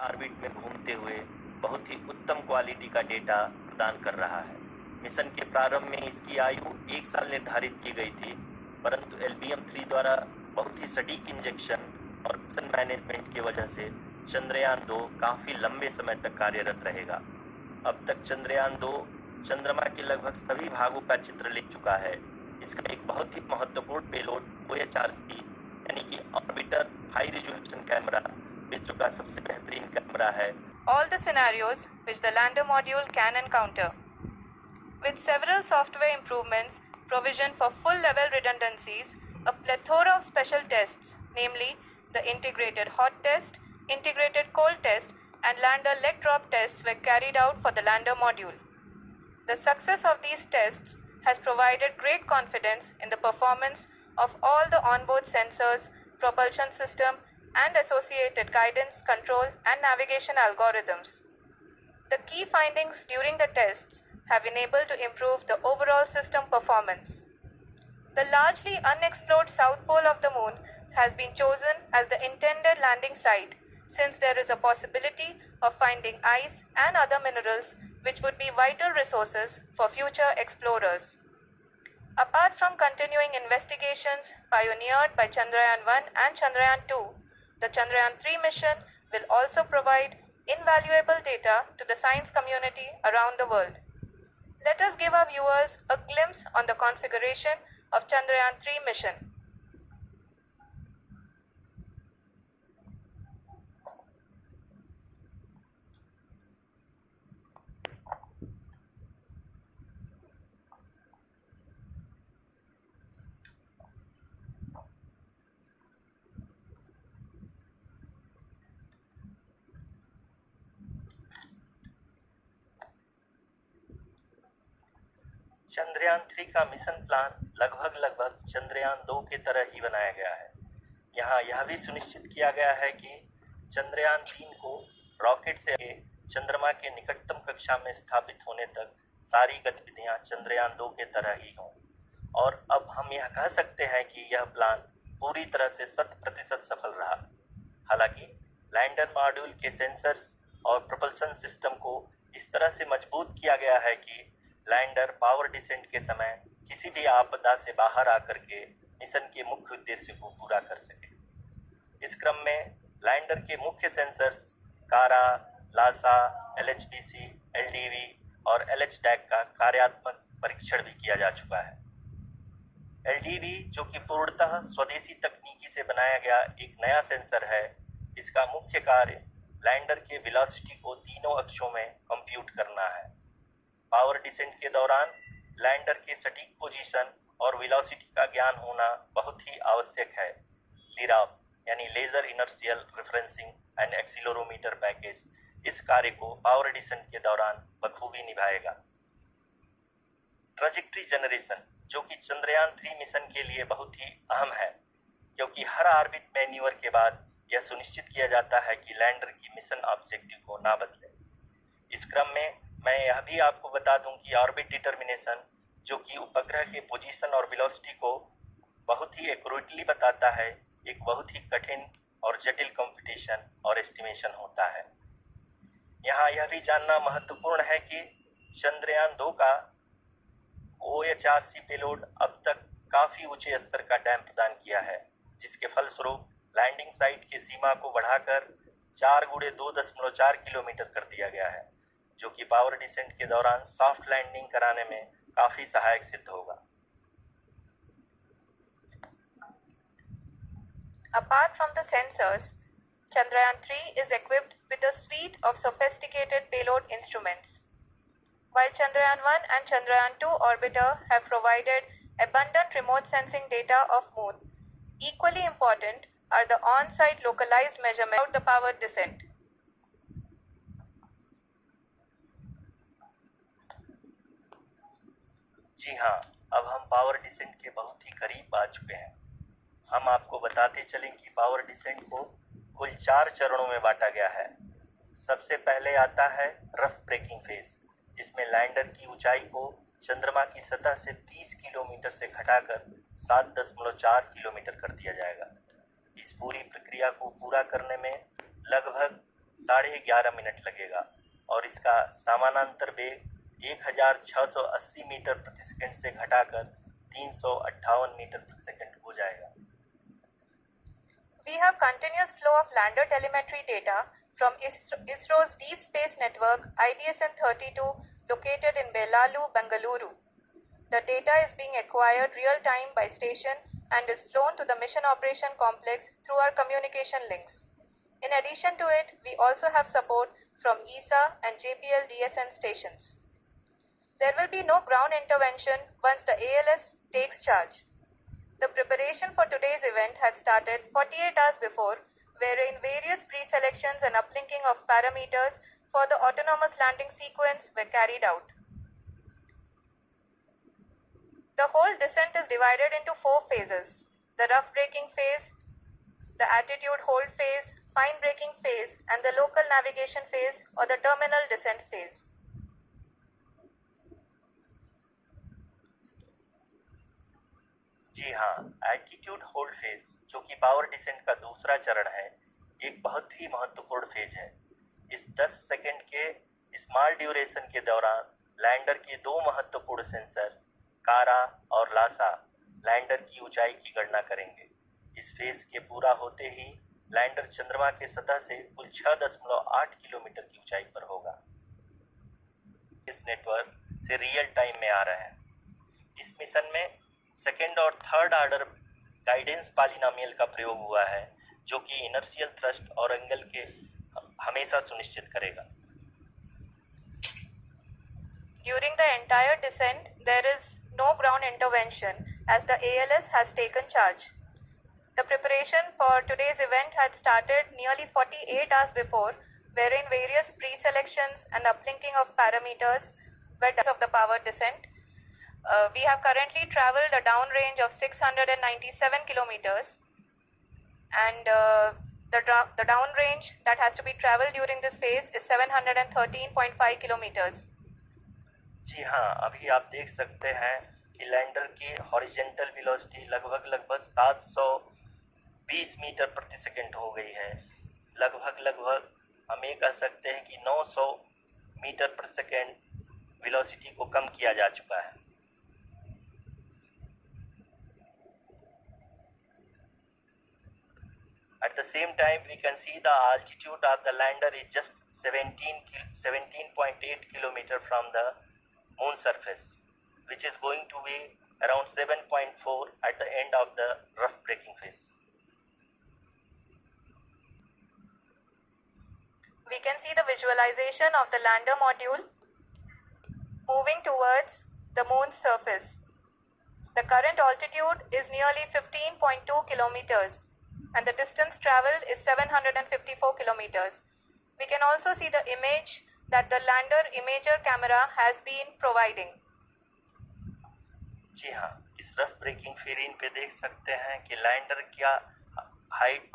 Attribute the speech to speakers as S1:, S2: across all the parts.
S1: Orbit में घूमते हुए बहुत ही उत्तम क्वालिटी का डेटा प्रदान कर रहा है। मिशन के प्रारंभ में इसकी आयु 1 साल निर्धारित की गई थी, परंतु LBM-3 द्वारा बहुत ही सटीक इंजेक्शन और मिशन मैनेजमेंट की वजह से चंद्रयान-2 काफी लंबे समय तक कार्यरत रहेगा। अब तक चंद्रयान-2 चंद्रमा के लगभग सभी भागों का चित्र ले चुका है। इसका एक बहुत ही महत्वपूर्ण पेलोड OHRC यानी कि ऑर्बिटर हाई रिजोल्यूशन कैमरा विश्व का सबसे बेहतरीन कैमरा है।
S2: All the scenarios which the lander module can encounter. With several software improvements, provision for full-level redundancies, a plethora of special tests, namely the integrated hot test, integrated cold test, and lander leg drop tests were carried out for the lander module. The success of these tests has provided great confidence in the performance of all the onboard sensors, propulsion system, and associated guidance, control, and navigation algorithms. The key findings during the tests have enabled to improve the overall system performance. The largely unexplored south pole of the moon has been chosen as the intended landing site, since there is a possibility of finding ice and other minerals which would be vital resources for future explorers. Apart from continuing investigations pioneered by Chandrayaan-1 and Chandrayaan-2, the Chandrayaan-3 mission will also provide invaluable data to the science community around the world. Let us give our viewers a glimpse on the configuration of Chandrayaan-3 mission.
S1: Chandrayaan-3 का mission plan लगभग चंद्रयान-2 की तरह ही बनाया गया है। यहाँ यह भी सुनिश्चित किया गया है कि चंद्रयान-3 को रॉकेट से चंद्रमा के निकटतम कक्षा में स्थापित होने तक सारी गतिविधियां चंद्रयान-2 के तरह ही हों। और अब हम यह कह सकते हैं कि यह प्लान पूरी तरह से 100% सफल रहा। हालांकि लैंडर मॉड्यूल के सेंसर्स और प्रोपल्शन सिस्टम को इस तरह से मजबूत किया गया है कि लैंडर पावर डिसेंट के समय किसी भी आपदा से बाहर आकर के मिशन के मुख्य उद्देश्य को पूरा कर सके। इस क्रम में लैंडर के मुख्य सेंसर्स कारा, लासा, LHPC, LDV और LHDAC का कार्यात्मक परीक्षण भी किया जा चुका है। LDV, जो कि पूर्णतः स्वदेशी तकनीकी से बनाया गया एक नया सेंसर है, इसका मुख्य कार्य लैंडर के वेलोसिटी को तीनों अक्षों में कंप्यूट करना है। पावर डिसेंट के दौरान लैंडर के सटीक पोजीशन और वेलोसिटी का ज्ञान होना बहुत ही आवश्यक है। लिराप यानी laser inertial referencing and accelerometer package इस कार्य को पावर डिसेंट के दौरान बखूबी निभाएगा। ट्रैजेक्टरी जनरेशन, जो कि चंद्रयान-3 मिशन के लिए बहुत ही अहम है, क्योंकि हर ऑर्बिट मैन्यूवर के बाद यह सुनिश्चित किया जाता है कि लैंडर की मिशन ऑब्जेक्टिव को ना बदले। इस क्रम में मैं यह भी आपको बता दूं कि ऑर्बिट डिटर्मिनेशन, जो कि उपग्रह के पोजीशन और वेलोसिटी को बहुत ही एक्यूरेटली बताता है, एक बहुत ही कठिन और जटिल कंप्यूटेशन और एस्टिमेशन होता है। यहाँ यह भी जानना महत्वपूर्ण है कि चंद्रयान-2 का OHRC पेलोड अब तक काफी ऊंचे स्तर का डैम प्रदान किया है, जिसके फलस्वरूप लैंडिंग साइट की सीमा को बढ़ाकर 4 × 2.4 किलोमीटर कर दिया गया है, जो कि पावर डिसेंट के दौरान सॉफ्ट लैंडिंग कराने में काफी सहायक सिद्ध होगा।
S2: Apart from the sensors, Chandrayaan-3 is equipped with a suite of sophisticated payload instruments. While Chandrayaan-1 and Chandrayaan-2 orbiter have provided abundant remote sensing data of Moon, equally important are the on-site localized measurements about the power descent.
S1: जी हाँ, अब हम power descent के बहुत ही करीब आ चुके हैं। हम आपको बताते चलें कि पावर डिसेंट को कुल 4 चरणों में बांटा गया है। सबसे पहले आता है रफ ब्रेकिंग फेज, जिसमें लैंडर की ऊंचाई को चंद्रमा की सतह से 30 किलोमीटर से घटाकर 7.4 किलोमीटर कर दिया जाएगा। इस पूरी प्रक्रिया को पूरा करने में लगभग 11.5 मिनट लगेगा और इसका समानांतर वेग 1680 मीटर प्रति सेकंड से घटाकर 358 मीटर प्रति सेकंड हो जाएगा।
S2: We have continuous flow of lander telemetry data from ISRO's Deep Space Network IDSN-32 located in Belalu, Bengaluru. The data is being acquired real time by station and is flown to the Mission Operation Complex through our communication links. In addition to it, we also have support from ESA and JPL DSN stations. There will be no ground intervention once the ALS takes charge. The preparation for today's event had started 48 hours before, wherein various pre-selections and uplinking of parameters for the autonomous landing sequence were carried out. The whole descent is divided into 4 phases: the rough braking phase, the attitude hold phase, fine braking phase, and the local navigation phase or the terminal descent phase.
S1: जी हाँ, altitude hold phase, जो कि power descent का दूसरा चरण है, एक बहुत ही महत्वपूर्ण फेज है। इस 10 सेकंड के स्मॉल ड्यूरेशन के दौरान लैंडर के 2 महत्वपूर्ण सेंसर कारा और लासा लैंडर की ऊंचाई की गणना करेंगे। इस फेज के पूरा होते ही लैंडर चंद्रमा के सतह से कुल 6.8 किलोमीटर की ऊंचाई पर होगा। इस नेटवर्क से रियल टाइम में आ रहा है। इस मिशन में सेकेंड और थर्ड ऑर्डर गाइडेंस पॉलिनोमियल का प्रयोग हुआ है, जो कि इनर्शियल थ्रस्ट और एंगल के हमेशा सुनिश्चित करेगा।
S2: During the entire descent, there is no ground intervention as the ALS has taken charge. The preparation for today's event had started nearly 48 hours before, wherein various pre-selections and uplinking of parameters were done of the power descent. We have currently traveled a downrange of 697 kilometers, and the downrange that has to be traveled during this phase is 713.5 kilometers.
S1: जी हाँ, अभी आप देख सकते हैं कि lander की horizontal velocity लगभग 720 metre प्रति सेकंड हो गई है। लगभग हम ये कह सकते हैं कि 900 मीटर प्रति सेकंड वेलोसिटी को कम किया जा चुका है। At the same time, we can see the altitude of the lander is just 17.8 kilometer from the moon surface, which is going to be around 7.4 at the end of the rough braking phase.
S2: We can see the visualization of the lander module moving towards the moon's surface. The current altitude is nearly 15.2 kilometers and the distance traveled is 754 kilometers. We can also see the image that the lander imager camera has been providing.
S1: जी हाँ, इस rough breaking फेरिन पे देख सकते हैं कि lander का height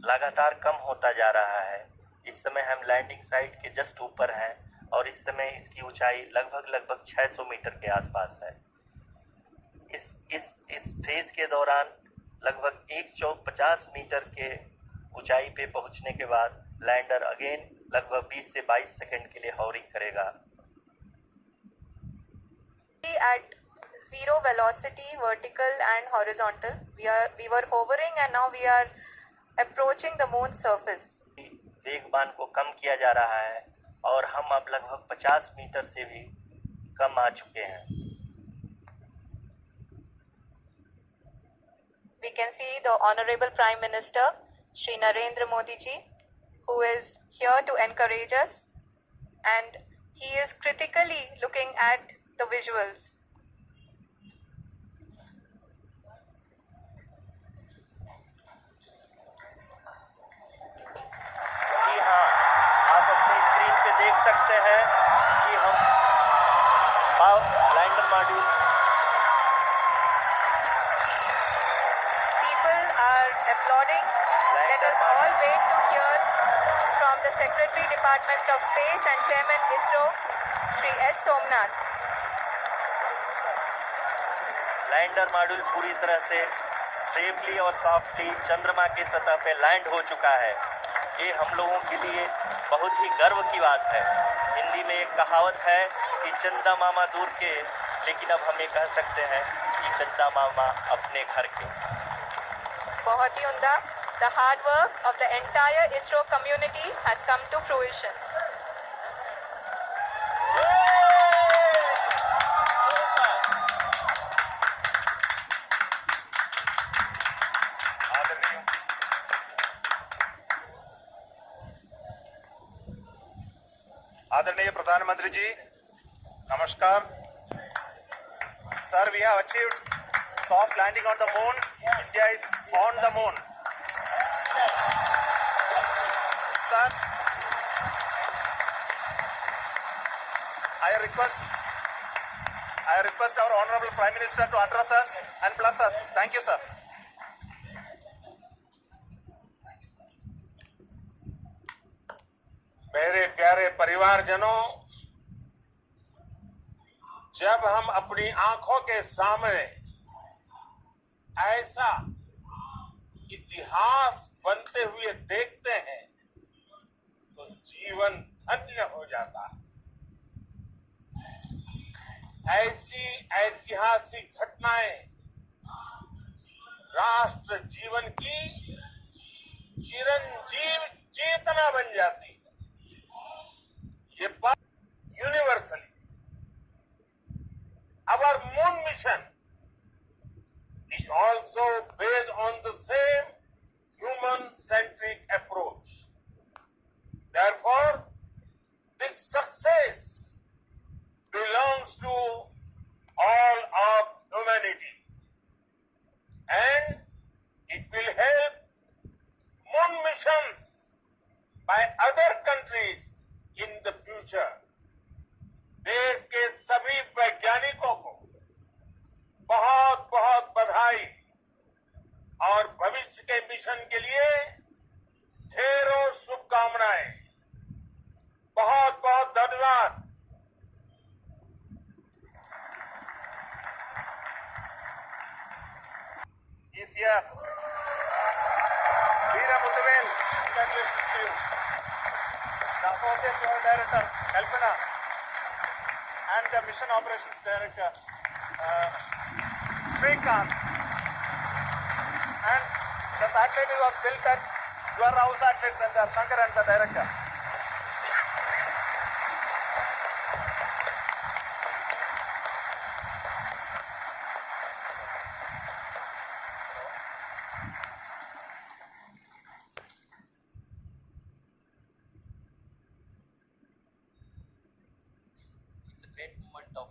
S1: लगातार कम होता जा रहा है। इस समय हम लैंडिंग साइट के जस्ट ऊपर हैं और इस समय इसकी ऊंचाई लगभग 600 मीटर के आसपास है। इस फेज के दौरान लगभग 150 मीटर के ऊंचाई पे पहुंचने के बाद लैंडर अगेन लगभग 20 से 22 सेकंड के लिए हॉवरिंग करेगा।
S2: At zero velocity, vertical and horizontal, we were hovering and now we are approaching the moon's surface.
S1: वेगमान को कम किया जा रहा है और हम अब लगभग 50 मीटर से भी कम आ चुके हैं।
S2: We can see the Honorable Prime Minister, Shri Narendra Modi ji, who is here to encourage us, and he is critically looking at the visuals.
S1: जी हाँ, आप अपनी स्क्रीन पे देख सकते हैं कि हम lander module.
S2: People are applauding. Let us all wait to hear from the Secretary Department of Space and Chairman ISRO, Shri S. Somnath.
S1: Lander module पूरी तरह से सेफली और सॉफ्टली चंद्रमा की सतह पे लैंड हो चुका है। ये हम लोगों के लिए बहुत ही गर्व की बात है। हिंदी में एक कहावत है कि चंदा मामा दूर के, लेकिन अब हम ये कह सकते हैं कि चंदा मामा अपने घर के।
S2: बहुत ही उम्दा। The hard work of the entire ISRO community has come to fruition.
S3: आदरणीय आदरणीय प्रधानमंत्री जी, नमस्कार। Sir, we have achieved soft landing on the moon. India is on the moon. Sir, I request our Honorable Prime Minister to address us and bless us. Thank you, sir.
S4: मेरे प्यारे परिवारजनों, जब हम अपनी आंखों के सामने ऐसा इतिहास बनते हुए देखते हैं तो जीवन धन्य हो जाता है। ऐसी ऐतिहासिक घटनाएं राष्ट्र जीवन की चिरंजीव चेतना बन जाती है। ये बात universally our moon mission is also based on the same human-centric approach. Therefore, this success belongs to all of humanity, and it will help moon missions by other countries in the future. देश के सभी वैज्ञानिकों को बहुत बहुत बधाई और भविष्य के मिशन के लिए ढेरों शुभकामनाएं। बहुत बहुत धन्यवाद।
S3: Is here. Veera Muthuvel, congratulations to you. The Associate Joint Director, Kalpana, and the Mission Operations Director, Srikanth. And the satellite was built at your Rao Satellite Center, Shankar and the Director.
S1: It's a great moment of